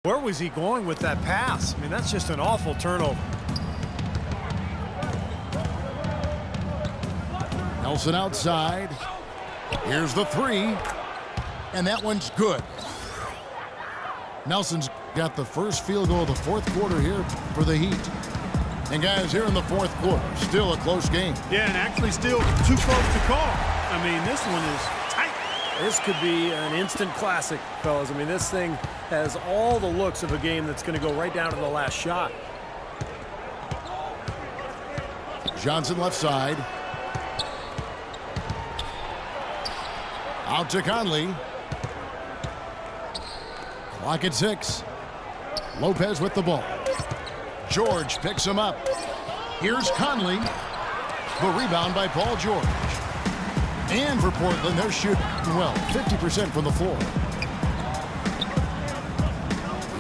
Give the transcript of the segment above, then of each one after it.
Where was he going with that pass? I mean, that's just an awful turnover. Nelson outside. Here's the three. And that one's good. Nelson's got the first field goal of the fourth quarter here for the Heat. And guys, here in the fourth quarter, still a close game. Yeah, and actually still too close to call. I mean, this one is tight. This could be an instant classic, fellas. I mean, this thing has all the looks of a game that's going to go right down to the last shot. Johnson left side. Out to Conley. Clock at 6. Lopez with the ball. George picks him up. Here's Conley. The rebound by Paul George. And for Portland, they're shooting well, 50% from the floor.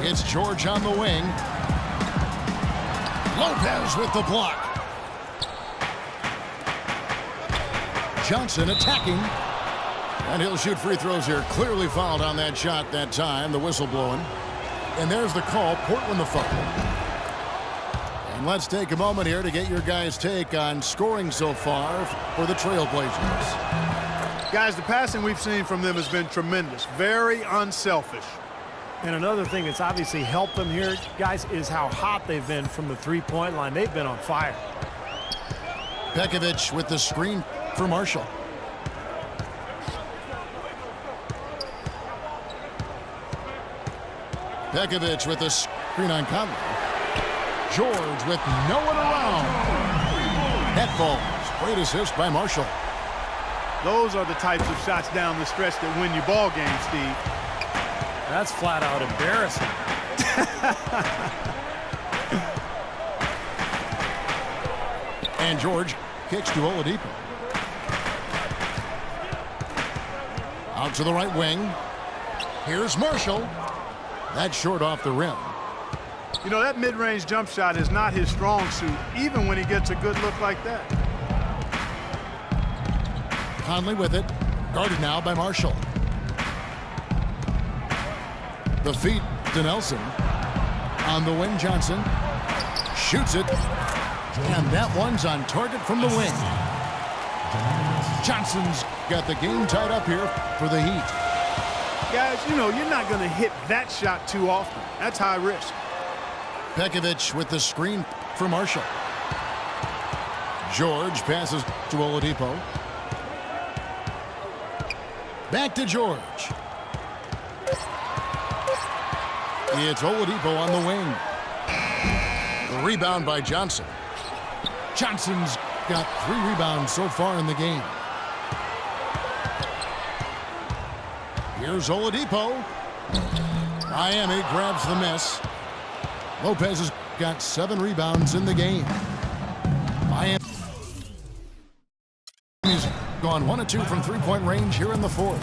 It's George on the wing. Lopez with the block. Johnson attacking. And he'll shoot free throws here. Clearly fouled on that shot that time. The whistle blowing. And there's the call. Portland the foul. And let's take a moment here to get your guys' take on scoring so far for the Trailblazers. Guys, the passing we've seen from them has been tremendous. Very unselfish. And another thing that's obviously helped them here, guys, is how hot they've been from the three-point line. They've been on fire. Pekovic with the screen for Marshall. Pekovic with the screen on Conley. George with no one around. Net falls. Great assist by Marshall. Those are the types of shots down the stretch that win you ball games, Steve. That's flat out embarrassing. And George kicks to Oladipo. Out to the right wing. Here's Marshall. That's short off the rim. You know, that mid-range jump shot is not his strong suit, even when he gets a good look like that. Conley with it. Guarded now by Marshall. The feed to Nelson. On the wing, Johnson. Shoots it. And that one's on target from the wing. Johnson's got the game tied up here for the Heat. Guys, you know, you're not going to hit that shot too often. That's high risk. Pekovic with the screen for Marshall. George passes to Oladipo. Back to George. It's Oladipo on the wing. The rebound by Johnson. Johnson's got 3 rebounds so far in the game. Here's Oladipo. Miami grabs the miss. Lopez has got 7 rebounds in the game. Miami's gone 1 of 2 from three-point range here in the fourth.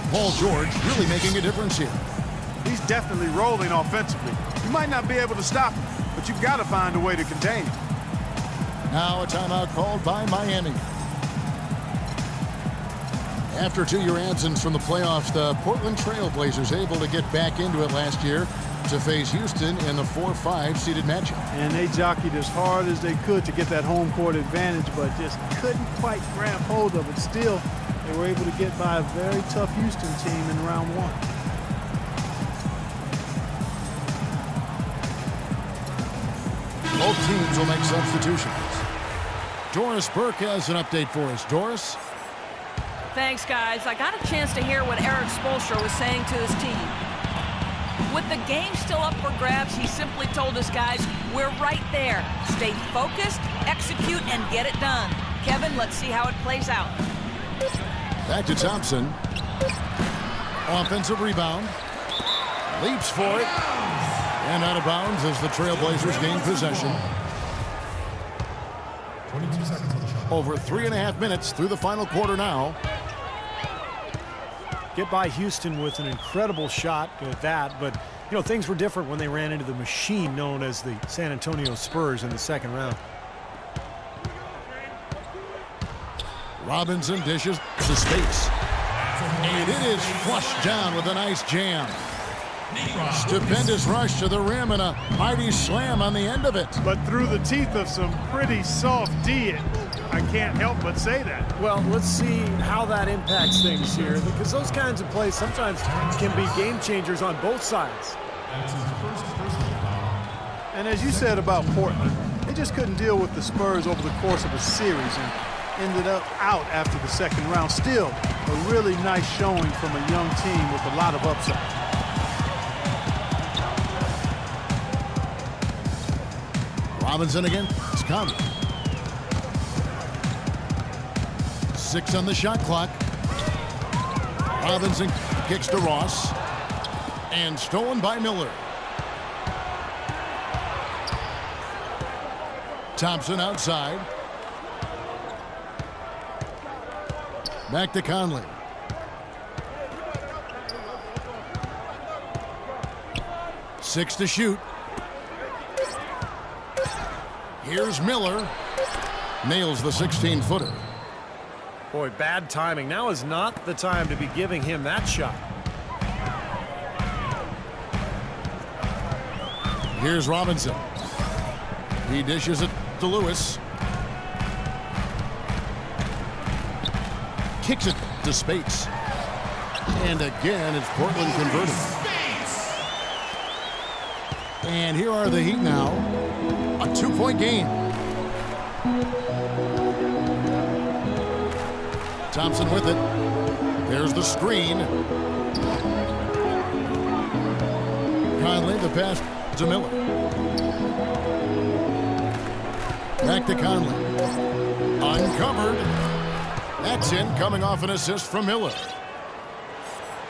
Paul George really making a difference here. He's definitely rolling offensively. You might not be able to stop him, but you've got to find a way to contain him. Now a timeout called by Miami. After a 2-year absence from the playoffs, the Portland Trailblazers able to get back into it last year to face Houston in the 4-5 seeded matchup. And they jockeyed as hard as they could to get that home court advantage, but just couldn't quite grab hold of it. Still, they were able to get by a very tough Houston team in round 1. Both teams will make substitutions. Doris Burke has an update for us. Doris? Thanks, guys. I got a chance to hear what Eric Spoelstra was saying to his team. With the game still up for grabs, he simply told his guys, we're right there. Stay focused, execute, and get it done. Kevin, let's see how it plays out. Back to Thompson. Offensive rebound. Leaps for it. And out of bounds as the Trailblazers gain possession. 22 seconds on the shot. Over 3.5 minutes through the final quarter now. Get by Houston with an incredible shot at that, but you know, things were different when they ran into the machine known as the San Antonio Spurs in the second round. Robinson dishes to space. And it is flushed down with a nice jam. Stupendous rush to the rim and a mighty slam on the end of it. But through the teeth of some pretty soft D, I can't help but say that. Well, let's see how that impacts things here, because those kinds of plays sometimes can be game changers on both sides. And as you said about Portland, they just couldn't deal with the Spurs over the course of a series and ended up out after the second round. Still, a really nice showing from a young team with a lot of upside. Robinson again. It's Conley. 6 on the shot clock. Robinson kicks to Ross. And stolen by Miller. Thompson outside. Back to Conley. Six to shoot. Here's Miller. Nails the 16-footer. Boy, bad timing. Now is not the time to be giving him that shot. Here's Robinson. He dishes it to Lewis. Kicks it to Spates. And again, it's Portland converted. And here are the Heat now. A 2-point game. Thompson with it. There's the screen. Conley, the pass to Miller. Back to Conley. Uncovered. That's in, coming off an assist from Miller.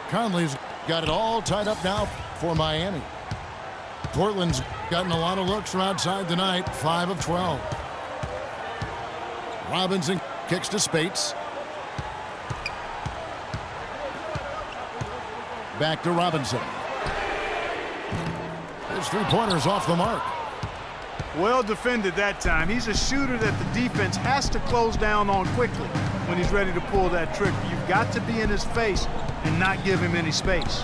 Conley's got it all tied up now for Miami. Portland's gotten a lot of looks from outside tonight, 5 of 12. Robinson kicks to Spates. Back to Robinson. His three-pointer's off the mark. Well defended that time. He's a shooter that the defense has to close down on quickly when he's ready to pull that trigger. You've got to be in his face and not give him any space.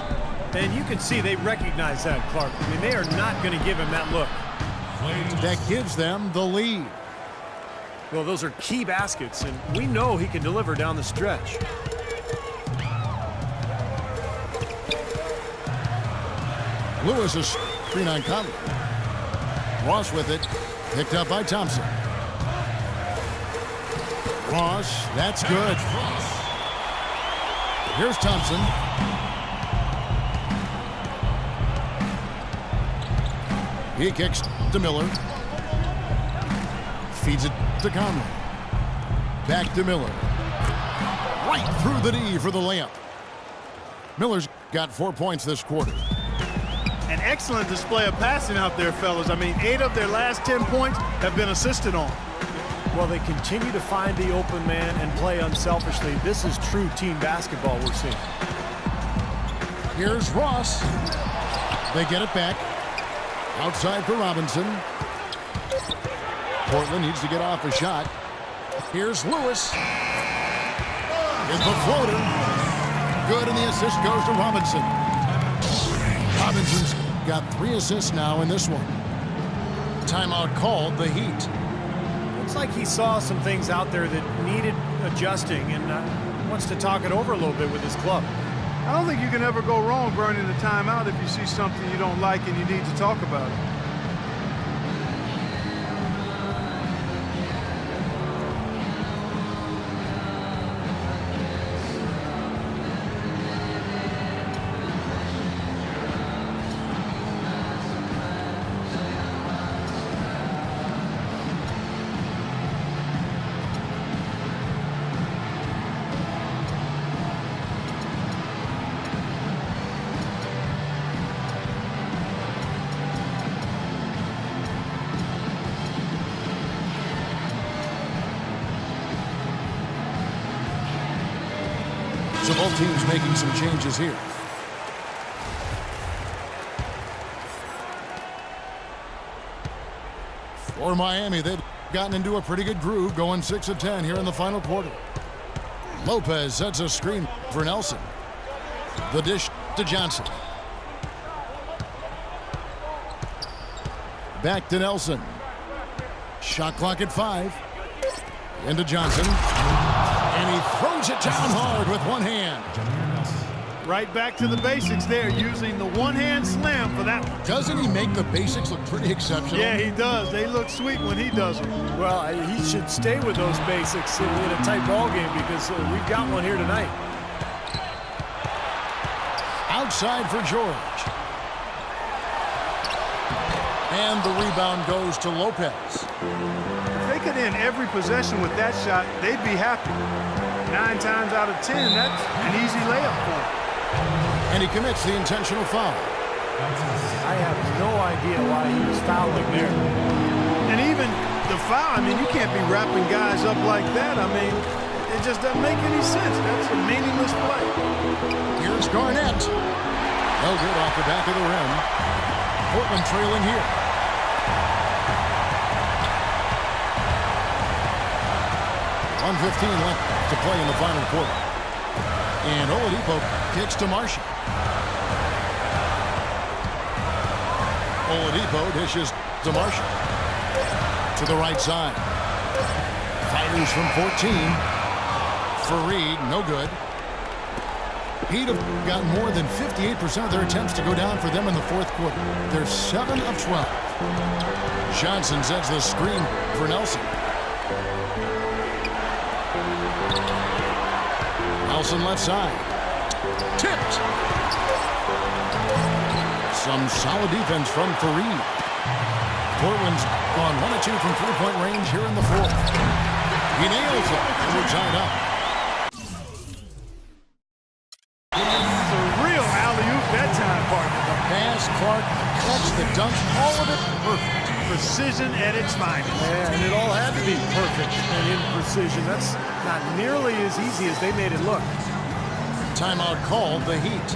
And you can see they recognize that, Clark. I mean, they are not going to give him that look. That gives them the lead. Well, those are key baskets, and we know he can deliver down the stretch. Lewis is screen on Conley. Ross with it. Picked up by Thompson. Ross, that's good. Here's Thompson. He kicks to Miller. Feeds it to Conley. Back to Miller. Right through the knee for the layup. Miller's got 4 points this quarter. An excellent display of passing out there, fellas. I mean, 8 of their last 10 points have been assisted on. Well, they continue to find the open man and play unselfishly. This is true team basketball we're seeing. Here's Ross. They get it back. Outside for Robinson. Portland needs to get off a shot. Here's Lewis. It's the floater. Good, and the assist goes to Robinson. Robinson's got 3 assists now in this one. Timeout called, the Heat. Looks like he saw some things out there that needed adjusting and wants to talk it over a little bit with his club. I don't think you can ever go wrong burning the timeout if you see something you don't like and you need to talk about it. So both teams making some changes here. For Miami, they've gotten into a pretty good groove, going 6 of 10 here in the final quarter. Lopez sets a screen for Nelson. The dish to Johnson. Back to Nelson. Shot clock at 5. Into Johnson. And he throws it down hard with one hand. Right back to the basics there, using the one-hand slam for that one. Doesn't he make the basics look pretty exceptional? Yeah, he does. They look sweet when he does them. Well, he should stay with those basics in a tight ball game because we've got one here tonight. Outside for George. And the rebound goes to Lopez. If they could end every possession with that shot, they'd be happy. 9 times out of 10, that's an easy layup for them. And he commits the intentional foul. I have no idea why he was fouling there. And even the foul, I mean, you can't be wrapping guys up like that. I mean, it just doesn't make any sense. That's a meaningless play. Here's Garnett. No good off the back of the rim. Portland trailing here. .115 left to play in the final quarter. And Oladipo kicks to Marshall. Oladipo dishes to Marshall. To the right side. Fires from 14. Fareed, no good. He'd have got more than 58% of their attempts to go down for them in the fourth quarter. They're 7 of 12. Johnson sets the screen for Nelson. Nelson left side. Tipped. Some solid defense from Fareed. Portland's gone 1 of 2 from three-point range here in the fourth. He nails it, and we're tied up. It's a real alley-oop that time, partner. The pass, Clark, catch, the dunk, all of it perfect. Precision at its finest. Yeah, and it all had to be perfect and in precision. That's not nearly as easy as they made it look. Timeout called, the Heat.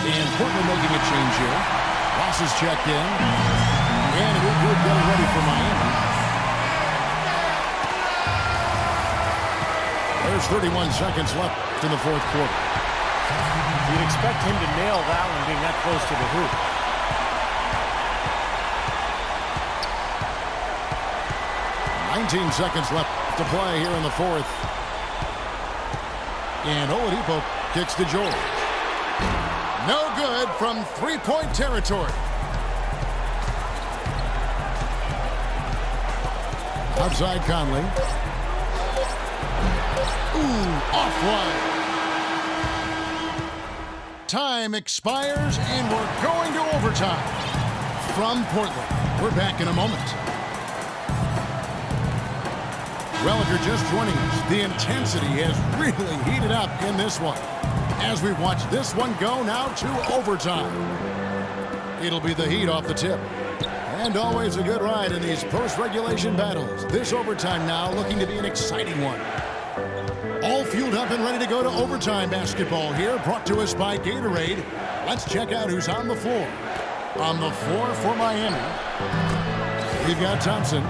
And Portland making a change here. Ross is checked in. And we're getting ready for Miami. There's 31 seconds left in the fourth quarter. You'd expect him to nail that one being that close to the hoop. .19 seconds left to play here in the fourth. And Oladipo kicks to George. No good from three-point territory. Outside Conley. Ooh, offline. Time expires, and we're going to overtime. From Portland, we're back in a moment. Well, if you're just joining us, the intensity has really heated up in this one. As we watch this one go now to overtime. It'll be the Heat off the tip. And always a good ride in these post-regulation battles. This overtime now looking to be an exciting one. All fueled up and ready to go to overtime basketball here, brought to us by Gatorade. Let's check out who's on the floor. On the floor for Miami, we've got Thompson.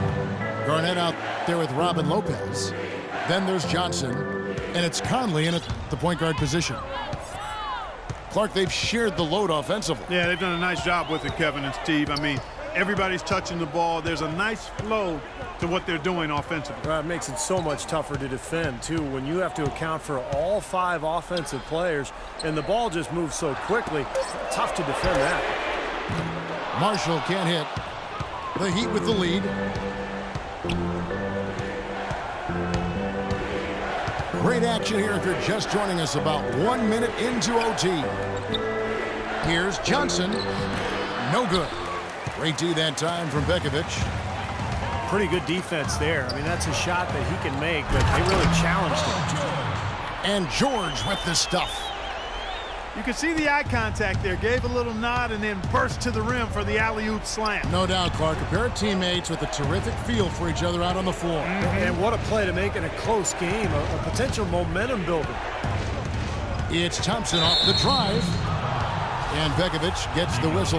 Garnett out there with Robin Lopez. Then there's Johnson. And it's Conley in at the point guard position. Clark, they've shared the load offensively. Yeah, they've done a nice job with it, Kevin and Steve. I mean, everybody's touching the ball. There's a nice flow to what they're doing offensively. Well, it makes it so much tougher to defend, too, when you have to account for all 5 offensive players, and the ball just moves so quickly. Tough to defend that. Marshall can't hit. The Heat with the lead. Great action here if you're just joining us about 1 minute into OT. Here's Johnson. No good. Great D that time from Bekovic. Pretty good defense there. I mean, that's a shot that he can make, but they really challenged him. And George with the stuff. You can see the eye contact there. Gave a little nod and then burst to the rim for the alley-oop slam. No doubt, Clark. A pair of teammates with a terrific feel for each other out on the floor. And what a play to make in a close game, a potential momentum builder. It's Thompson off the drive. And Bekovic gets the whistle.